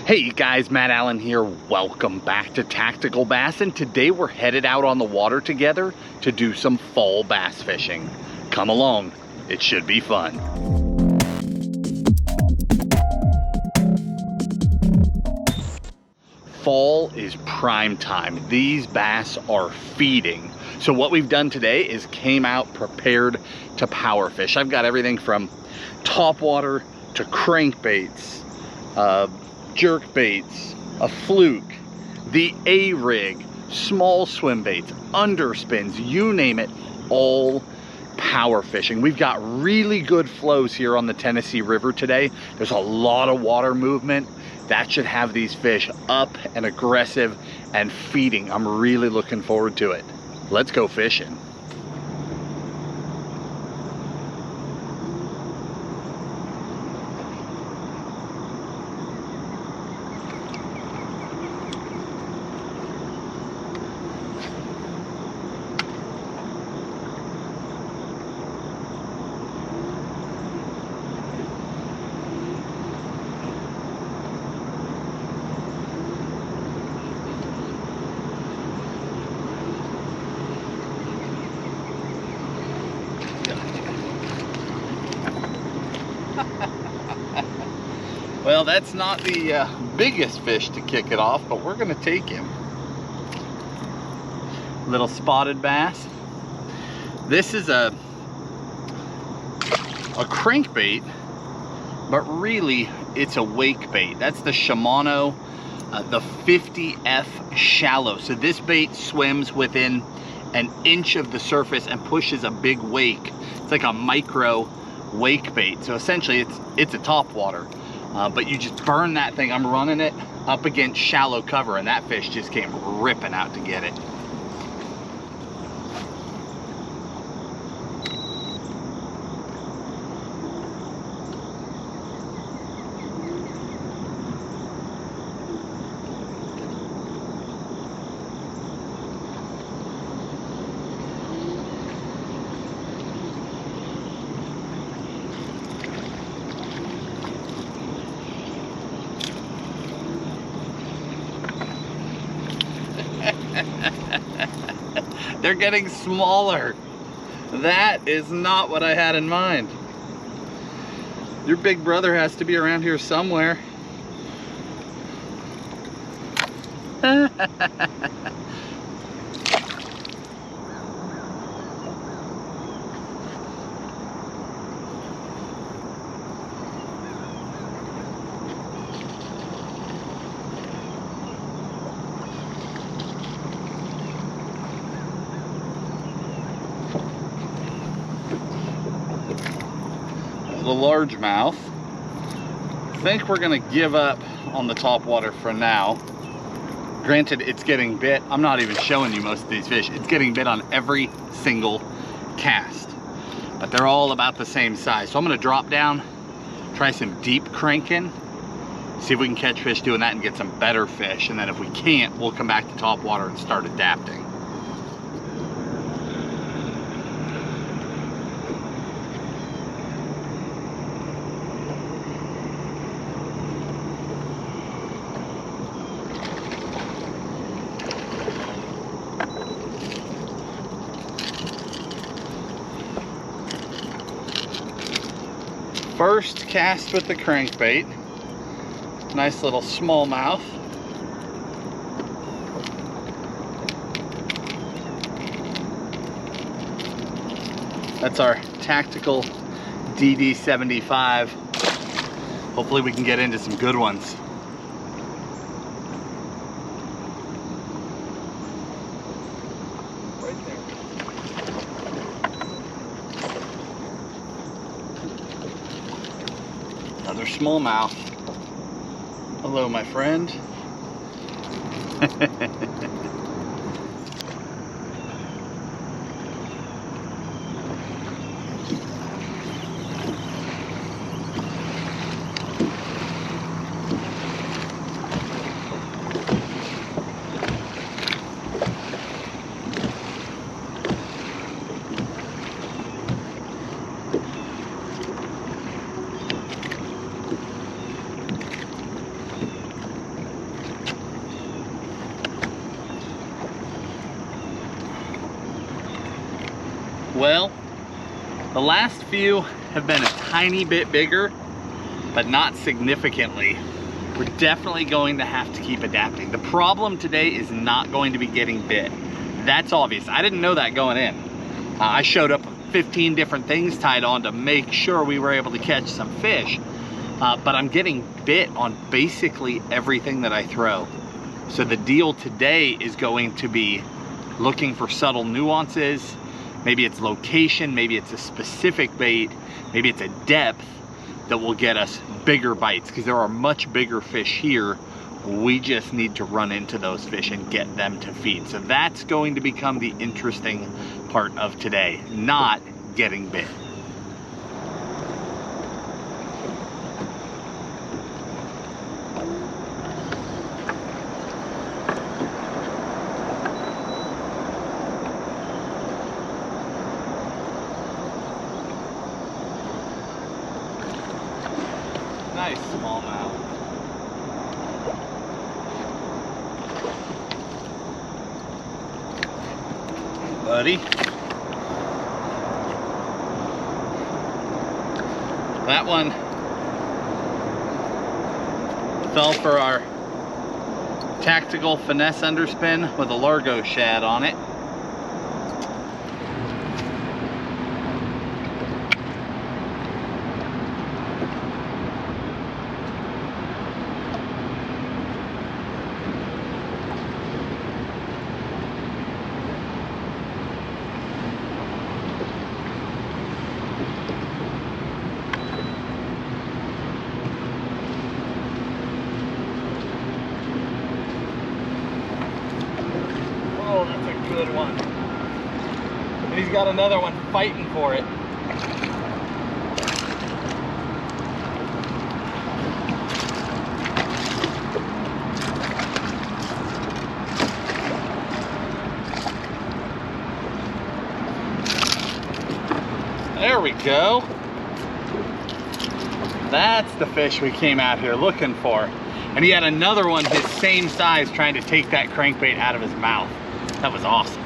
Hey guys, Matt Allen here. Welcome back to Tactical Bassin. Today we're headed out on the water together to do some fall bass fishing. Come along, it should be fun. Fall is prime time. These bass are feeding. So what we've done today is came out prepared to power fish. I've got everything from topwater to crankbaits, jerk baits, a fluke, the A-rig, small swim baits, underspins, you name it, all power fishing. We've got really good flows here on the Tennessee River today. There's a lot of water movement. That should have these fish up and aggressive and feeding. I'm really looking forward to it. Let's go fishing. Well, that's not the biggest fish to kick it off, but we're gonna take him. Little spotted bass. This is a crankbait, but really it's a wake bait. That's the Shimano, the 50F shallow. So this bait swims within an inch of the surface and pushes a big wake. It's like a micro wake bait. So essentially it's a topwater. But you just burn that thing. I'm running it up against shallow cover and that fish just came ripping out to get it. They're getting smaller. That is not what I had in mind. Your big brother has to be around here somewhere. The largemouth. I think we're gonna give up on the topwater for now. Granted, it's getting bit. I'm not even showing you most of these fish. It's getting bit on every single cast, but they're all about the same size. So I'm gonna drop down, try some deep cranking, see if we can catch fish doing that and get some better fish. And then if we can't, we'll come back to topwater and start adapting. First cast with the crankbait. Nice little smallmouth. That's our tactical DD75. Hopefully we can get into some good ones. Another smallmouth. Hello, my friend. Well, the last few have been a tiny bit bigger, but not significantly. We're definitely going to have to keep adapting. The problem today is not going to be getting bit. That's obvious. I didn't know that going in. I showed up with 15 different things tied on to make sure we were able to catch some fish. But I'm getting bit on basically everything that I throw. So the deal today is going to be looking for subtle nuances. Maybe it's location, maybe it's a specific bait, maybe it's a depth that will get us bigger bites, because there are much bigger fish here. We just need to run into those fish and get them to feed. So that's going to become the interesting part of today, not getting bit. Nice smallmouth. Buddy. That one fell for our tactical finesse underspin with a Largo shad on it. Oh, that's a good one. And he's got another one fighting for it. There we go. That's the fish we came out here looking for. And he had another one his same size trying to take that crankbait out of his mouth. That was awesome.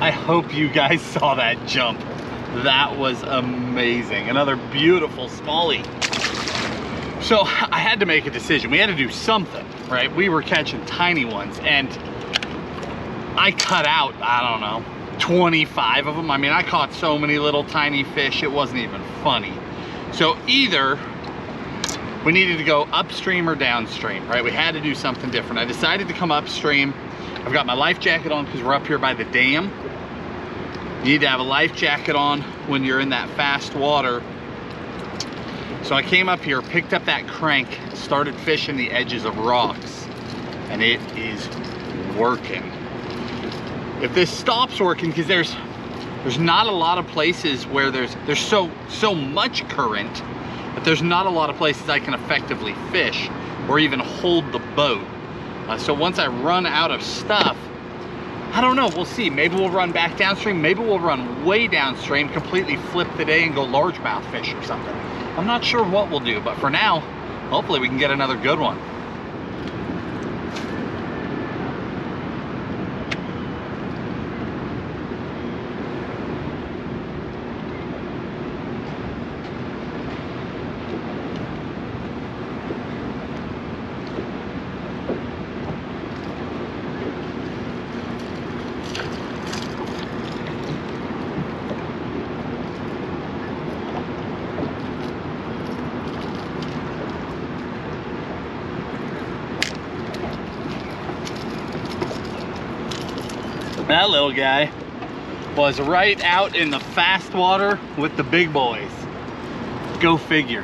I hope you guys saw that jump. That was amazing. Another beautiful smallie. So I had to make a decision. We had to do something, right? We were catching tiny ones, and I cut out, I don't know, 25 of them. I mean, I caught so many little tiny fish, it wasn't even funny. So either we needed to go upstream or downstream, right? We had to do something different. I decided to come upstream. I've got my life jacket on because we're up here by the dam. You need to have a life jacket on when you're in that fast water. So I came up here, picked up that crank, started fishing the edges of rocks, and it is working. If this stops working, because there's not a lot of places where there's so much current that there's not a lot of places I can effectively fish or even hold the boat. So once I run out of stuff, I don't know, we'll see. Maybe we'll run back downstream. Maybe we'll run way downstream, completely flip the day and go largemouth fish or something. I'm not sure what we'll do, but for now, hopefully we can get another good one. That little guy was right out in the fast water with the big boys. Go figure.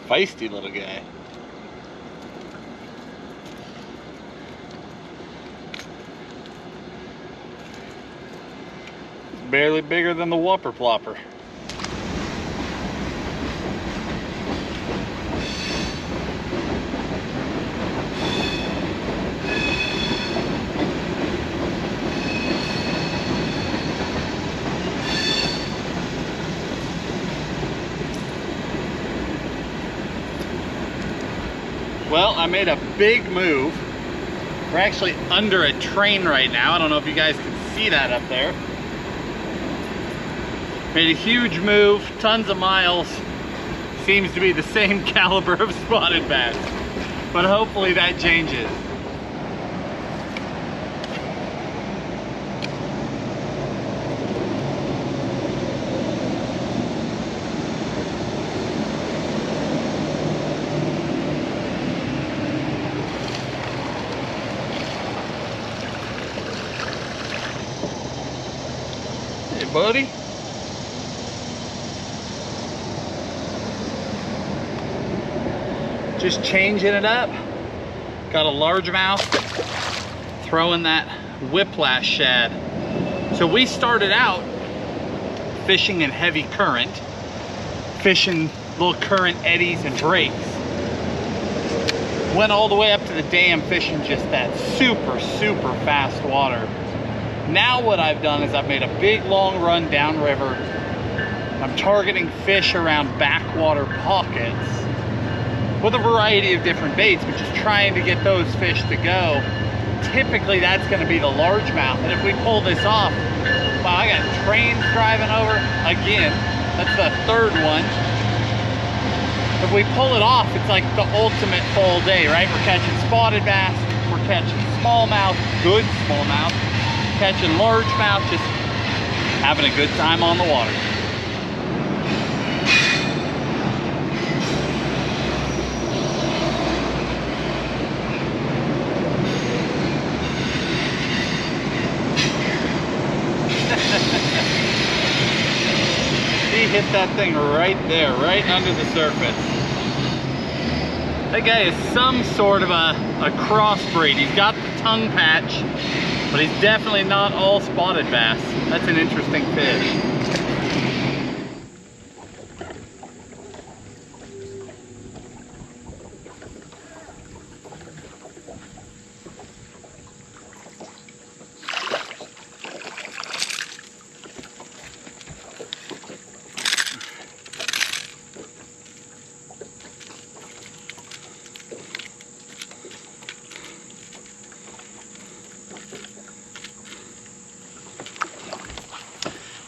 Feisty little guy. It's barely bigger than the whopper plopper. Well, I made a big move. We're actually under a train right now. I don't know if you guys can see that up there. Made a huge move, tons of miles. Seems to be the same caliber of spotted bass, but hopefully that changes. Hey, buddy. Just changing it up. Got a largemouth, throwing that whiplash shad. So we started out fishing in heavy current, fishing little current eddies and breaks. Went all the way up to the dam fishing just that super, super fast water. Now what I've done is I've made a big long run downriver. I'm targeting fish around backwater pockets with a variety of different baits, but just trying to get those fish to go. Typically that's gonna be the largemouth. And if we pull this off, wow, I got trains driving over again. That's the third one. If we pull it off, it's like the ultimate fall day, right? We're catching spotted bass, we're catching smallmouth, good smallmouth, catching largemouth, just having a good time on the water. He hit that thing right there, right under the surface. That guy is some sort of a crossbreed. He's got the tongue patch, but he's definitely not all spotted bass. That's an interesting fish.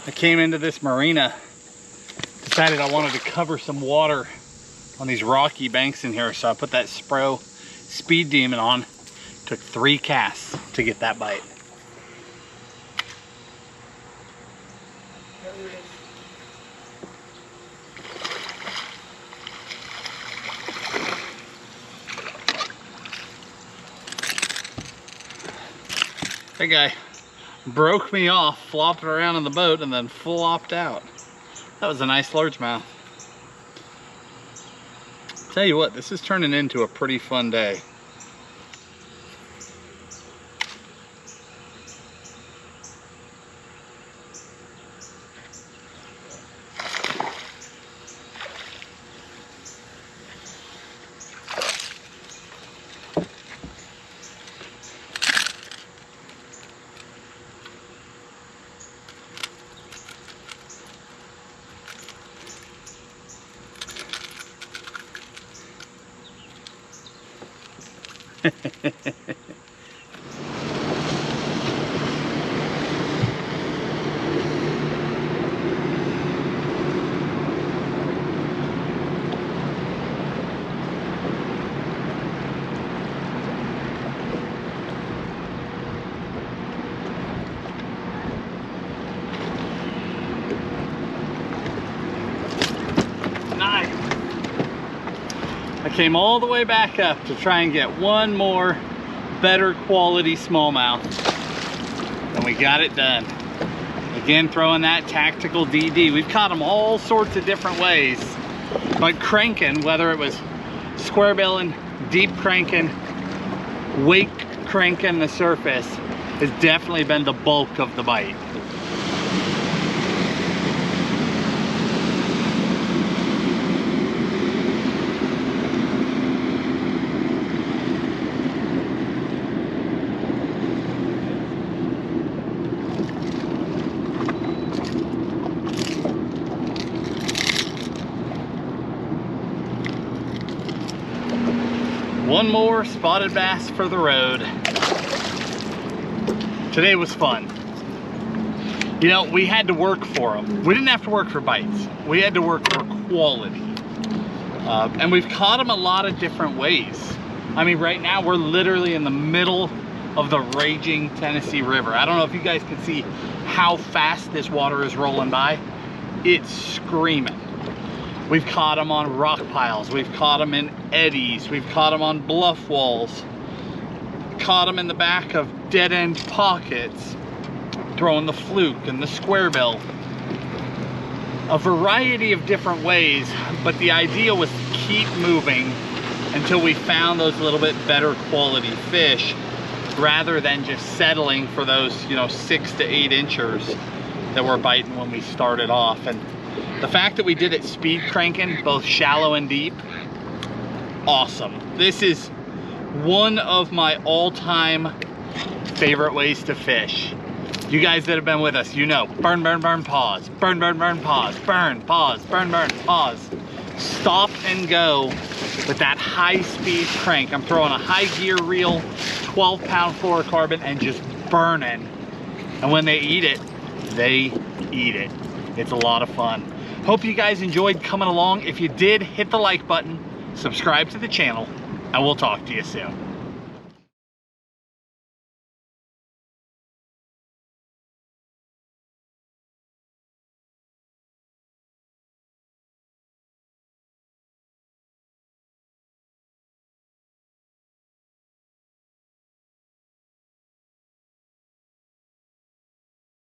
I came into this marina, decided I wanted to cover some water on these rocky banks in here, so I put that Spro Speed Demon on. Took 3 casts to get that bite. That guy broke me off, flopped around in the boat, and then flopped out. That was a nice largemouth. Tell you what, this is turning into a pretty fun day. I came all the way back up to try and get one more better quality smallmouth, and we got it done. The Again, throwing that tactical DD. We've caught them all sorts of different ways, but cranking, whether it was square billing, deep cranking, wake cranking the surface, has definitely been the bulk of the bite. One more spotted bass for the road. Today was fun. You know, we had to work for them. We didn't have to work for bites. We had to work for quality. And we've caught them a lot of different ways. I mean, right now we're literally in the middle of the raging Tennessee River. I don't know if you guys can see how fast this water is rolling by. It's screaming. We've caught them on rock piles. We've caught them in eddies. We've caught them on bluff walls. Caught them in the back of dead-end pockets, throwing the fluke and the square bill. A variety of different ways, but the idea was to keep moving until we found those little bit better quality fish, rather than just settling for those, you know, 6 to 8 inchers that were biting when we started off. And the fact that we did it speed cranking, both shallow and deep, awesome. This is one of my all-time favorite ways to fish. You guys that have been with us, you know, burn, burn, burn, pause, burn, burn, burn, pause, burn, pause, burn, burn, pause. Stop and go with that high-speed crank. I'm throwing a high gear reel, 12-pound fluorocarbon, and just burning. And when they eat it, they eat it. It's a lot of fun. Hope you guys enjoyed coming along. If you did, hit the like button, subscribe to the channel, and we'll talk to you soon.